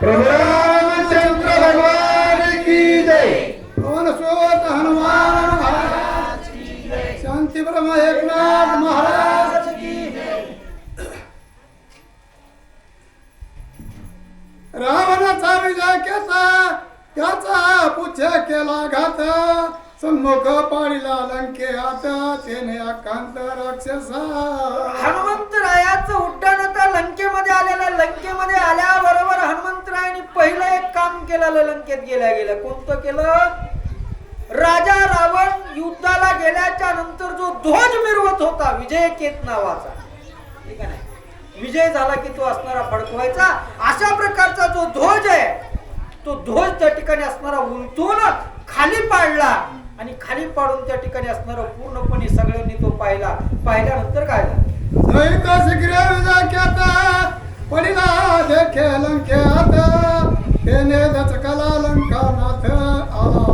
प्रभु रामचंद्र भगवान की जय। सोत हनुमान महाराज की जय। शांती ब्रह्म एकनाथ महाराज की जय। रावणाचा विजय केला त्याचा पुच्छे केला घात सन्मुख पाडिला लंके हात तेने अकांत राक्षसा। हनुमंतरायाचं उड्डाण आता लंकेमध्ये आलेलं लंकेमध्ये आल्याबरोबर हनुमंतरायांनी पहिलं एक काम केलेलं लंकेत गेल्या कोणतं केलं? राजा रावण युद्धाला गेल्याच्या नंतर जो ध्वज मिरवत होता विजय केत नावाचा, ठीक आहे ना, विजय झाला की तो असणारा फडकवायचा अशा प्रकारचा जो ध्वज आहे तो ध्वज त्या ठिकाणी असणारा उलटून खाली पाडला आणि खाली पाडून त्या ठिकाणी असणारा पूर्णपणे सगळ्यांनी तो पाहिल्यानंतर काय झालं? सहित शीघ्र विजय केता पडिला देखे लंकेत तेने दचकला लंकानाथ आला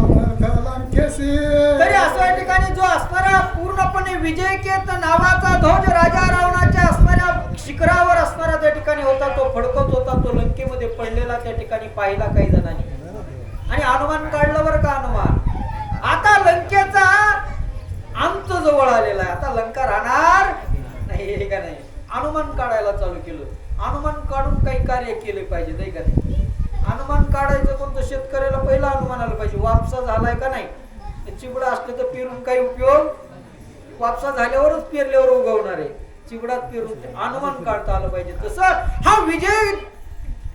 लंकेसी। तरी असं या ठिकाणी जो असणारा पूर्णपणे विजय केत नावाचा ध्वज राजा रावणाच्या असणाऱ्या शिखरावर असणारा त्या ठिकाणी होता तो फडकत होता तो लंकेमध्ये पडलेला त्या ठिकाणी पाहिला काही जणांनी आणि अनुमान काढलं बरं का अनुमान। आता लंकेचा अंत जवळ आलेला आहे, आता लंका राहणार नाही हे का नाही। अनुमान काढायला चालू केलं, अनुमान काढून काही कार्य केले पाहिजे नाही का नाही। अनुमान काढायचं कोणतं? शेतकऱ्याला पहिला अनुमान आलं पाहिजे वापसा झालाय का नाही। चिबडा असलं तर पेरून काही उपयोग, वापसा झाल्यावरच पेरल्यावर उगवणार आहे, चिबडात पेरून अनुमान काढता आलं पाहिजे। तसं हा विजय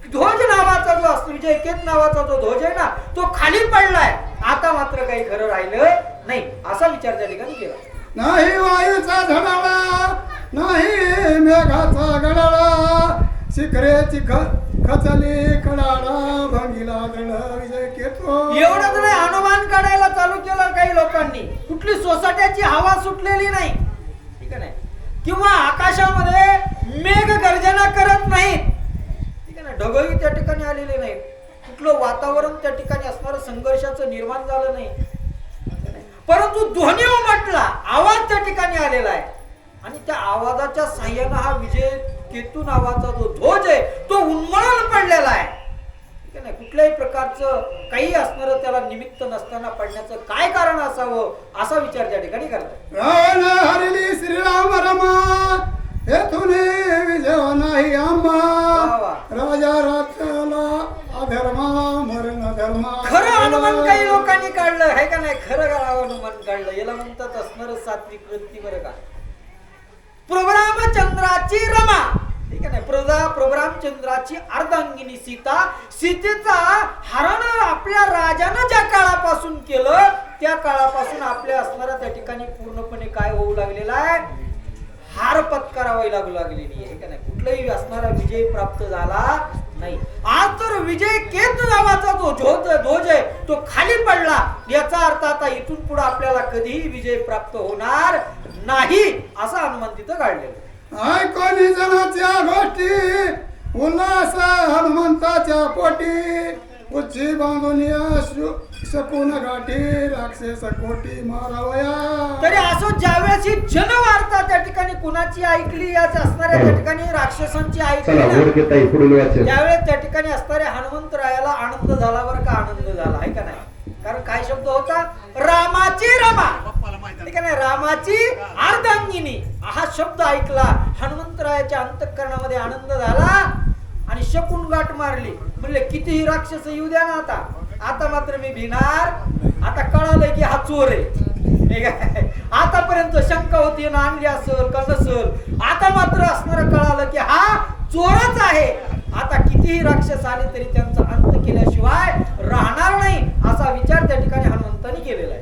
ध्वज नावाचा जो असतो विजय केत नावाचा जो ध्वज आहे ना तो खाली पडलाय, आता मात्र काही खरं राहिलं नाही असा विचार त्या ठिकाणी केला। नाही वायूचा धडाळा नाही मेघाचा गडाळा शिखरेची खचली कडाळा भांगिला दळ विजय केतो। एवढंच नाही, अनुमान काढायला चालू केलं काही लोकांनी, कुठली सोसाट्याची हवा सुटलेली नाही, ठीक आहे नाही, किंवा आकाशामध्ये मेघ गर्जना करत नाहीत, ठीक आहे ना, ढगही त्या ठिकाणी आलेले नाही, कुठलं वातावरण त्या ठिकाणी असणारं संघर्षाचं निर्माण झालं नाही, परंतु ध्वनी उमटला, आवाज त्या ठिकाणी आलेला आहे आणि त्या आवाजाच्या साह्यानं हा विजय केतू नावाचा जो ध्वज आहे तो उन्मळून पडलेला आहे, ठीक आहे ना। कुठल्याही प्रकारचं काही असणारं त्याला निमित्त नसताना पडण्याचं काय कारण असावं असा विचार त्या ठिकाणी करतात। रावण हरिली श्रीराम रमा येथून विजय नाही आम्हा राजा रातला अधर्मा मरण धर्मा। खरं अनुमान काही लोकांनी काढलं आहे का नाही, खरं अनुमान काढलं, याला म्हणतात असणारं सात्विक वृत्ती बरं का। प्रभु रामचंद्राची रमा, ठीक आहे ना, प्रभु रामचंद्राची अर्धांगिनी सीता, सीतेचा हरण आपल्या राजानं ज्या काळापासून केलं त्या काळापासून आपल्या असणाऱ्या त्या ठिकाणी पूर्णपणे काय होऊ लागलेला आहे, हार पत्करावी लागलेली आहे का नाही, कुठलाही असणारा विजय प्राप्त झाला नाही। आज तर विजय केत नावाचा जो ध्वज आहे तो खाली पडला, याचा अर्थ आता इथून पुढे आपल्याला कधीही विजय प्राप्त होणार नाही असा अनुमान तिथं काढलेला। ऐकोनी जनाच्या गोष्टी उल्हास हनुमंताच्या पोटी उच्ची बांधून शकून गाठी राक्षस कोटी मारावया। तरी असं ज्यावेळेस ही जनवार्ता त्या ठिकाणी कुणाची ऐकली याच असणाऱ्या त्या ठिकाणी राक्षसांची ऐकली त्यावेळेस त्या ठिकाणी असणाऱ्या हनुमंतरायाला आनंद झाला बरं का, आनंद झाला आहे का नाही। कारण काय शब्द होता? रामाची रमा, ठीक आहे ना, रामाची अर्धांगिनी हा शब्द ऐकला, हनुमंतरायाच्या अंतःकरणामध्ये आनंद झाला आणि शकून गाठ मारली, म्हणले कितीही राक्षस येऊ द्या ना, आता मात्र मी भिणार, आता कळालं की हा चोर आहे, आतापर्यंत शंका होती ना आणली असेल का नसेल, आता मात्र असणारं कळालं की हा चोरच आहे, आता कितीही राक्षस आले तरी त्यांचा अंत केल्याशिवाय राहणार नाही असा विचार त्या ठिकाणी हनुमंतांनी केलेला आहे।